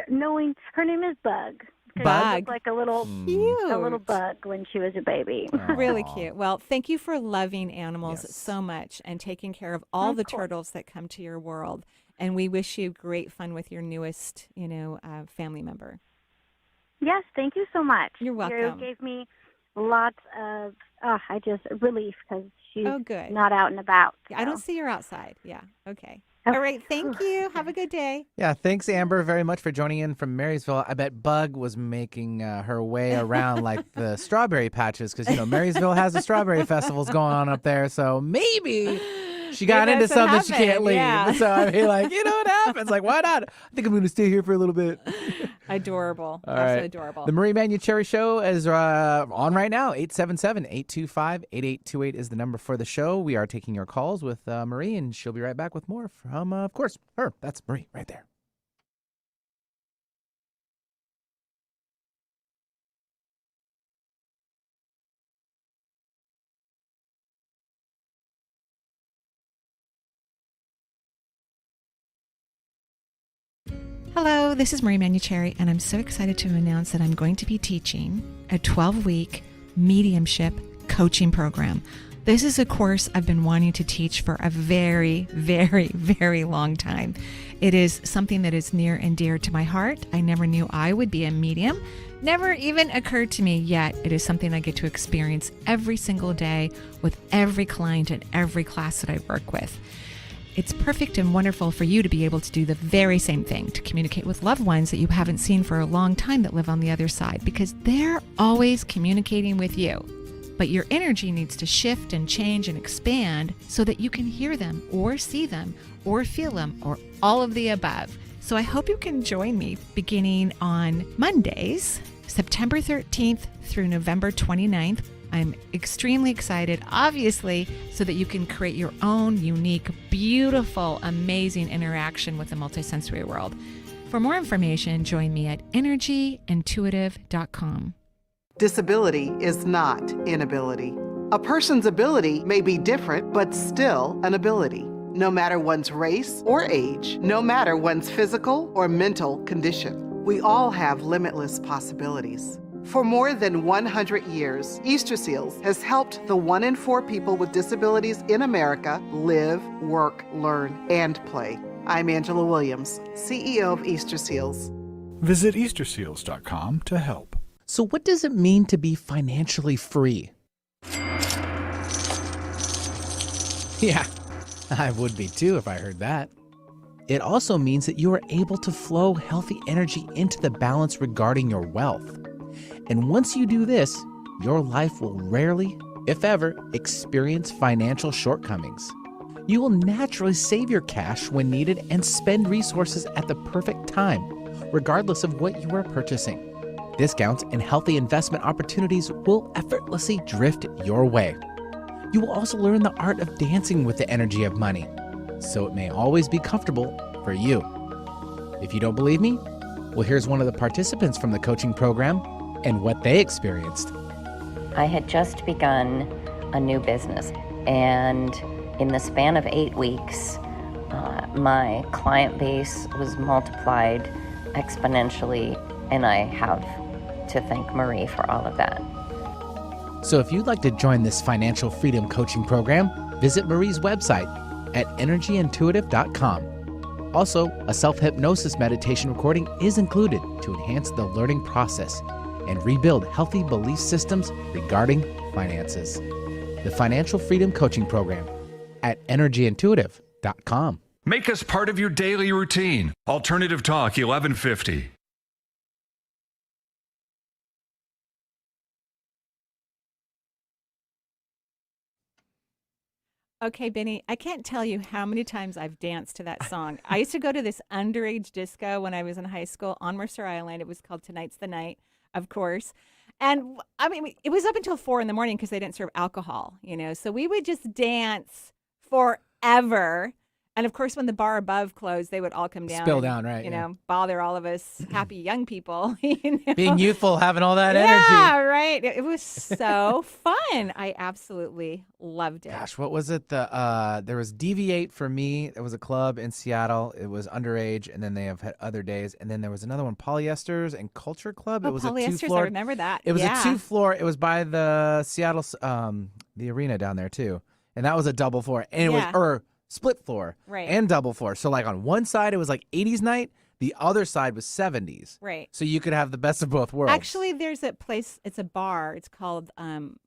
Knowing her name is Bug. 'Cause Bug. She looked like a little Cute. bug when she was a baby. Really cute. Well, thank you for loving animals Yes. so much and taking care of all Of the course. turtles that come to your world. And we wish you great fun with your newest, family member. Yes, thank you so much. You're welcome. You gave me lots of relief because she's good. not out and about. I don't so. see her outside. Yeah. Okay. Okay. All right. Thank you. Have a good day. Yeah, thanks, Amber, very much for joining in from Marysville. I bet Bug was making her way around like the strawberry patches because, Marysville has the strawberry festivals going on up there. So maybe she got into something she can't leave. Yeah. So I mean, what happens? Like, why not? I think I'm going to stay here for a little bit. Adorable. All Absolutely right. adorable. The Marie Manuchehri Show is on right now. 877-825-8828 is the number for the show. We are taking your calls with Marie, and she'll be right back with more from, of course, her. That's Marie right there. Hello, this is Marie Manuchehri, and I'm so excited to announce that I'm going to be teaching a 12-week mediumship coaching program. This is a course I've been wanting to teach for a very, very, very long time. It is something that is near and dear to my heart. I never knew I would be a medium. Never even occurred to me, yet it is something I get to experience every single day with every client and every class that I work with. It's perfect and wonderful for you to be able to do the very same thing, to communicate with loved ones that you haven't seen for a long time that live on the other side, because they're always communicating with you. But your energy needs to shift and change and expand so that you can hear them or see them or feel them or all of the above. So I hope you can join me beginning on Mondays, September 13th through November 29th. I'm extremely excited, obviously, so that you can create your own unique, beautiful, amazing interaction with the multisensory world. For more information, join me at energyintuitive.com. Disability is not inability. A person's ability may be different, but still an ability. No matter one's race or age, no matter one's physical or mental condition, we all have limitless possibilities. For more than 100 years, Easter Seals has helped the 1 in 4 people with disabilities in America live, work, learn, and play. I'm Angela Williams, CEO of Easter Seals. Visit EasterSeals.com to help. So what does it mean to be financially free? Yeah, I would be too if I heard that. It also means that you are able to flow healthy energy into the balance regarding your wealth. And once you do this, your life will rarely, if ever, experience financial shortcomings. You will naturally save your cash when needed and spend resources at the perfect time, regardless of what you are purchasing. Discounts and healthy investment opportunities will effortlessly drift your way. You will also learn the art of dancing with the energy of money, so it may always be comfortable for you. If you don't believe me, well, here's one of the participants from the coaching program and what they experienced. I had just begun a new business, and in the span of 8 weeks, my client base was multiplied exponentially, and I have to thank Marie for all of that. So if you'd like to join this financial freedom coaching program, visit Marie's website at energyintuitive.com. Also, a self-hypnosis meditation recording is included to enhance the learning process and rebuild healthy belief systems regarding finances. The Financial Freedom Coaching Program at energyintuitive.com. Make us part of your daily routine. Alternative Talk 1150. Okay, Benny, I can't tell you how many times I've danced to that song. I used to go to this underage disco when I was in high school on Mercer Island. It was called Tonight's the Night, of course. And I mean, it was up until 4 a.m. because they didn't serve alcohol, So we would just dance forever. And of course, when the bar above closed, they would all come down. Spill down, right? You know, bother all of us happy young people. You know? Being youthful, having all that energy. Yeah, right. It was so fun. I absolutely loved it. Gosh, what was it? There was Deviate for me. It was a club in Seattle. It was underage, and then they have had other days. And then there was another one, Polyesters and Culture Club. Oh, it was Polyesters, a 2-floor. I remember that. It was a 2-floor. It was by the Seattle, the arena down there too, and that was a double floor, and it was split floor, right, and double floor. So like on one side it was like 80s night, the other side was 70s. Right. So you could have the best of both worlds. Actually, there's a place. It's a bar. It's called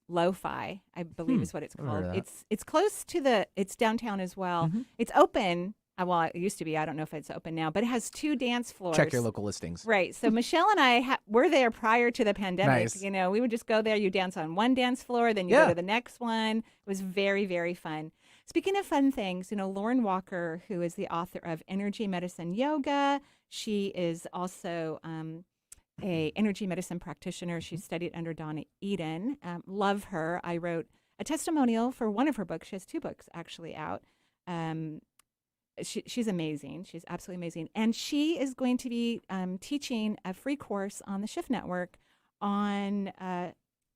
Lo-Fi, I believe is what it's called. It's close to it's downtown as well. Mm-hmm. It's open. Well, it used to be. I don't know if it's open now, but it has 2 dance floors. Check your local listings. Right. So Michelle and I were there prior to the pandemic. Nice. You know, we would just go there. You dance on one dance floor, then you go to the next one. It was very, very fun. Speaking of fun things, you know, Lauren Walker, who is the author of Energy Medicine Yoga, she is also a energy medicine practitioner. She studied under Donna Eden. Love her. I wrote a testimonial for one of her books. She has 2 books actually out. She's amazing. She's absolutely amazing. And she is going to be teaching a free course on the Shift Network on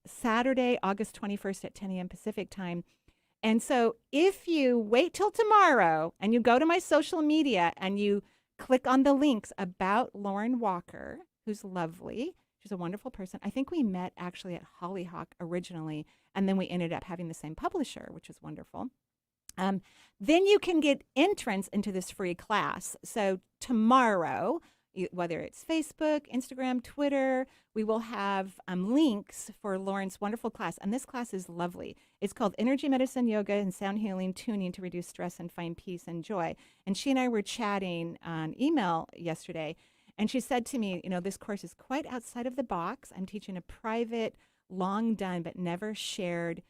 Saturday, August 21st at 10 a.m. Pacific time. And so if you wait till tomorrow and you go to my social media and you click on the links about Lauren Walker, who's lovely, she's a wonderful person. I think we met actually at Hollyhock originally, and then we ended up having the same publisher, which is wonderful. Then you can get entrance into this free class. So tomorrow, whether it's Facebook, Instagram, Twitter, we will have links for Lauren's wonderful class. And this class is lovely. It's called Energy Medicine, Yoga, and Sound Healing Tuning to Reduce Stress and Find Peace and Joy. And she and I were chatting on email yesterday. And she said to me, you know, this course is quite outside of the box. I'm teaching a private, long done, but never shared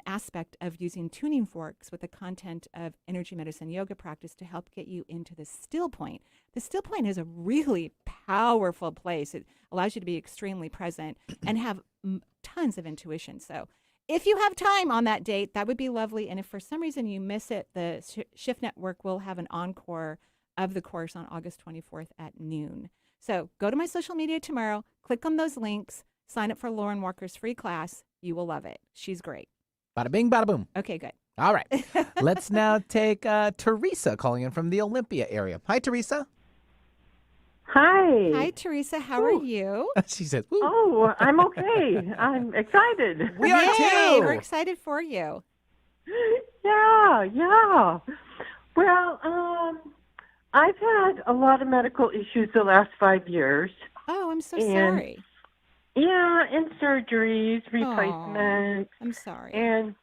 aspect of using tuning forks with the content of energy medicine yoga practice to help get you into the still point. The still point is a really powerful place. It allows you to be extremely present and have tons of intuition. So if you have time on that date, that would be lovely. And if for some reason you miss it, the Shift Network will have an encore of the course on August 24th at noon. So go to my social media tomorrow, click on those links, sign up for Lauren Walker's free class. You will love it. She's great. Bada bing, bada boom. Okay, good. All right. Let's now take Teresa calling in from the Olympia area. Hi, Teresa. Hi. Hi, Teresa. How are you? She said, Woo. Oh, I'm okay. I'm excited. We are too. We're excited for you. Yeah. Well, I've had a lot of medical issues the last 5 years. Oh, I'm so sorry. Yeah, and surgeries, replacements. I'm sorry. And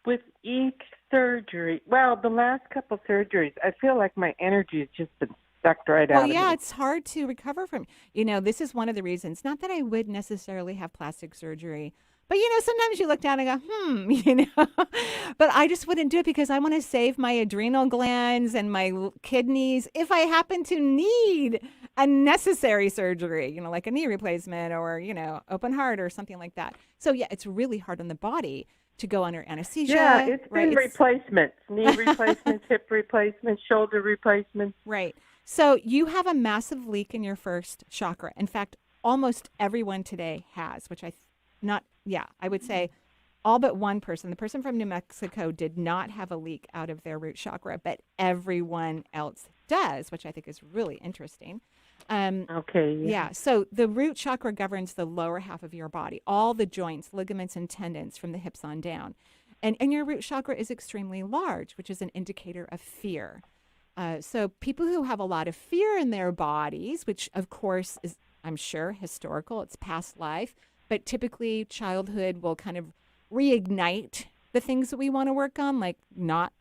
with each surgery, well, the last couple surgeries, I feel like my energy has just been sucked right out of me. Well, yeah, it's hard to recover from. You know, this is one of the reasons, not that I would necessarily have plastic surgery, but, you know, sometimes you look down and go, you know, but I just wouldn't do it because I want to save my adrenal glands and my kidneys if I happen to need a necessary surgery, you know, like a knee replacement or, you know, open heart or something like that. So, yeah, it's really hard on the body to go under anesthesia. Yeah, it's been replacements, knee replacements, hip replacements, shoulder replacements. Right. So you have a massive leak in your first chakra. In fact, almost everyone today has, which I would say all but one person, the person from New Mexico, did not have a leak out of their root chakra, but everyone else does, which I think is really interesting. Okay. Yeah. So the root chakra governs the lower half of your body, all the joints, ligaments, and tendons from the hips on down. And your root chakra is extremely large, which is an indicator of fear. So people who have a lot of fear in their bodies, which of course is, I'm sure, historical, it's past life, but typically childhood will kind of reignite the things that we want to work on, like not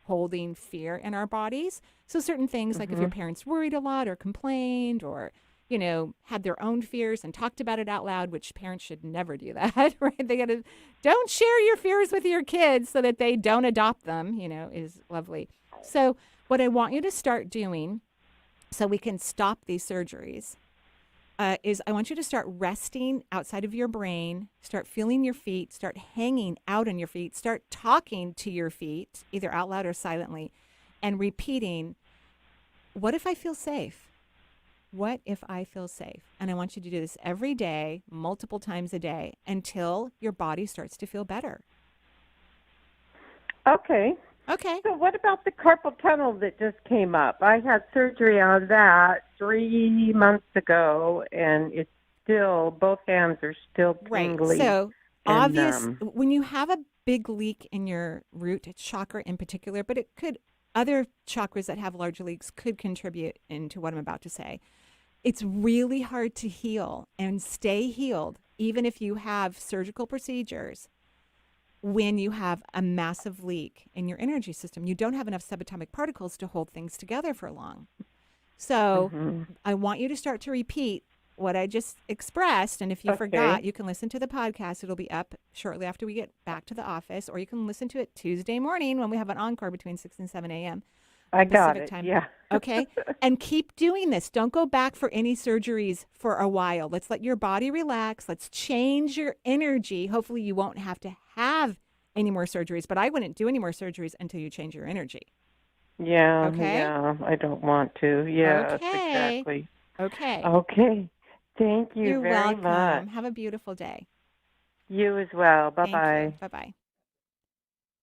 holding fear in our bodies. So certain things, like if your parents worried a lot or complained or, you know, had their own fears and talked about it out loud, which parents should never do that, right? They gotta, don't share your fears with your kids so that they don't adopt them, you know, is lovely. So what I want you to start doing so we can stop these surgeries is I want you to start resting outside of your brain, start feeling your feet, start hanging out on your feet, start talking to your feet, either out loud or silently, and repeating, what if I feel safe? What if I feel safe? And I want you to do this every day, multiple times a day, until your body starts to feel better. Okay. Okay. So what about the carpal tunnel that just came up? I had surgery on that 3 months ago, and it's still, both hands are still tingly. Right. So obvious, when you have a big leak in your root chakra in particular, but it could, other chakras that have large leaks could contribute into what I'm about to say. It's really hard to heal and stay healed, even if you have surgical procedures, when you have a massive leak in your energy system. You don't have enough subatomic particles to hold things together for long. So I want you to start to repeat what I just expressed. And if you forgot, you can listen to the podcast. It'll be up shortly after we get back to the office, or you can listen to it Tuesday morning when we have an encore between 6 and 7 a.m. I got Pacific it. time. Yeah. Okay. And keep doing this. Don't go back for any surgeries for a while. Let's let your body relax. Let's change your energy. Hopefully you won't have to have any more surgeries, but I wouldn't do any more surgeries until you change your energy. Yeah. Okay. Yeah. I don't want to. Yes, Okay. exactly. Okay. Okay. Thank you You're very welcome. much. Have a beautiful day. You as well. Bye-bye. Bye-bye.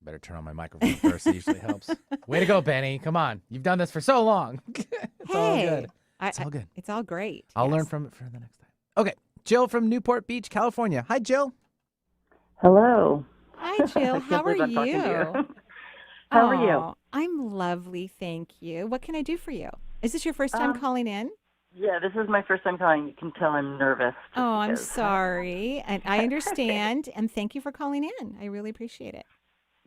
Better turn on my microphone first. It usually helps. Way to go, Benny. Come on. You've done this for so long. It's all good. It's all good. It's all great. I'll learn from it for the next time. Okay. Jill from Newport Beach, California. Hi, Jill. Hello. Hi, Jill. How are I'm talking to you? How are you? I'm lovely, thank you. What can I do for you? Is this your first time calling in? Yeah, this is my first time calling. You can tell I'm nervous. Oh, I'm sorry. And I understand. And thank you for calling in. I really appreciate it.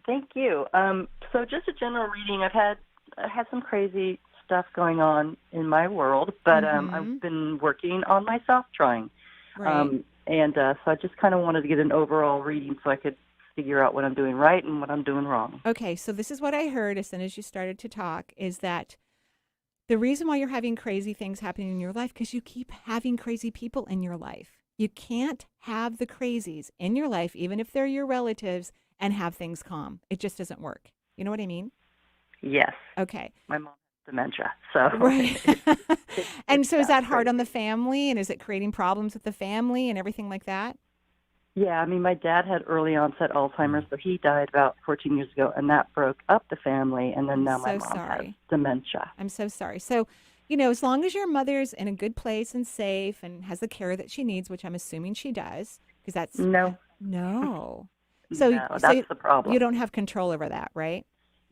Thank you. So just a general reading. I had some crazy stuff going on in my world, but I've been working on myself, trying. Right. So I just kind of wanted to get an overall reading so I could figure out what I'm doing right and what I'm doing wrong. Okay, so this is what I heard as soon as you started to talk, is that the reason why you're having crazy things happening in your life, because you keep having crazy people in your life. You can't have the crazies in your life, even if they're your relatives, and have things calm. It just doesn't work. You know what I mean? Yes. Okay. My mom has dementia, so. Right. And so is that hard on the family, and is it creating problems with the family and everything like that? Yeah, I mean, my dad had early onset Alzheimer's, so he died about 14 years ago, and that broke up the family, and then now my mom has dementia. I'm so sorry. So, you know, as long as your mother's in a good place and safe and has the care that she needs, which I'm assuming she does, because that's... No. So, that's the problem. You don't have control over that, right?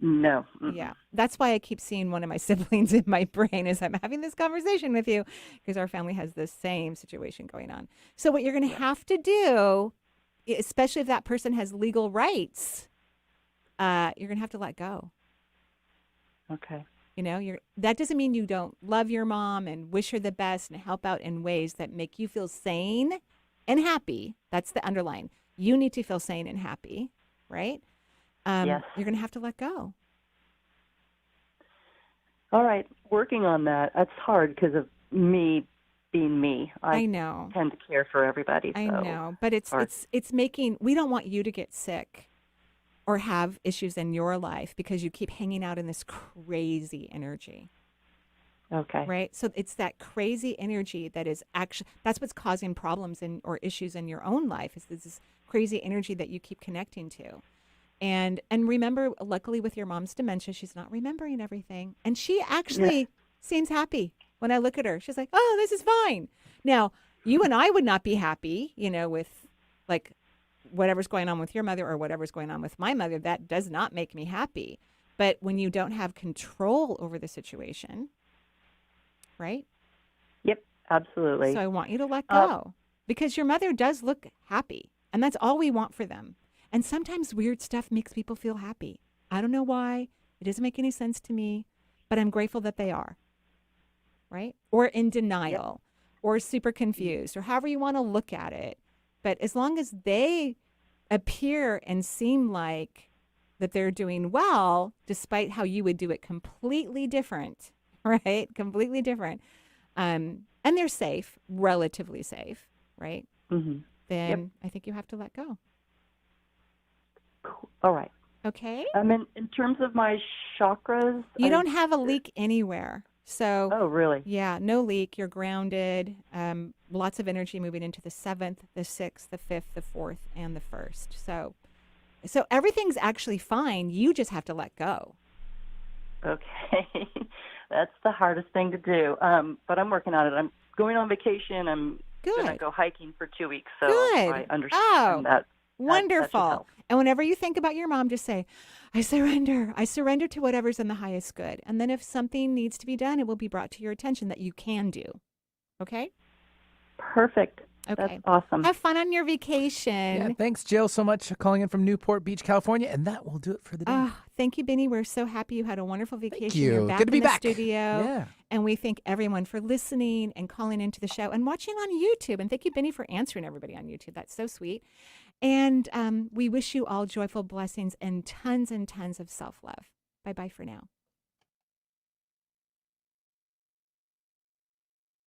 No. Yeah. That's why I keep seeing one of my siblings in my brain as I'm having this conversation with you, because our family has the same situation going on. So what you're going to have to do, especially if that person has legal rights, you're going to have to let go. Okay. You know, that doesn't mean you don't love your mom and wish her the best and help out in ways that make you feel sane and happy. That's the underline. You need to feel sane and happy, right? Yes. You're going to have to let go. All right. Working on that. That's hard because of me being me. I know. Tend to care for everybody. I know. But it's making, we don't want you to get sick or have issues in your life because you keep hanging out in this crazy energy. Okay. Right? So it's that crazy energy that is actually, that's what's causing problems or issues in your own life, is this crazy energy that you keep connecting to. And remember, luckily with your mom's dementia, she's not remembering everything. And she actually seems happy when I look at her. She's like, oh, this is fine. Now, you and I would not be happy, you know, with like whatever's going on with your mother or whatever's going on with my mother. That does not make me happy. But when you don't have control over the situation, right? Yep, absolutely. So I want you to let go because your mother does look happy, and that's all we want for them. And sometimes weird stuff makes people feel happy. I don't know why. It doesn't make any sense to me, but I'm grateful that they are, right? Or in denial, or super confused, or however you want to look at it. But as long as they appear and seem like that they're doing well, despite how you would do it completely different, right? Completely different. And they're safe, relatively safe, right? Mm-hmm. Then I think you have to let go. All right. Okay? In terms of my chakras, you don't have a leak anywhere. So, oh, really? Yeah, no leak. You're grounded. Lots of energy moving into the 7th, the 6th, the 5th, the 4th, and the 1st. So everything's actually fine. You just have to let go. Okay. That's the hardest thing to do. But I'm working on it. I'm going on vacation. I'm going to go hiking for 2 weeks. So I understand that. Wonderful. And whenever you think about your mom, just say, I surrender. I surrender to whatever's in the highest good. And then if something needs to be done, it will be brought to your attention that you can do. Okay? Perfect. Okay. That's awesome. Have fun on your vacation. Yeah, thanks, Jill, so much for calling in from Newport Beach, California. And that will do it for the day. Thank you, Benny. We're so happy you had a wonderful vacation. Thank you. You're back Good to be in the back. studio. Yeah. And we thank everyone for listening and calling into the show and watching on YouTube. And thank you, Benny, for answering everybody on YouTube. That's so sweet. And we wish you all joyful blessings and tons of self-love. Bye-bye for now.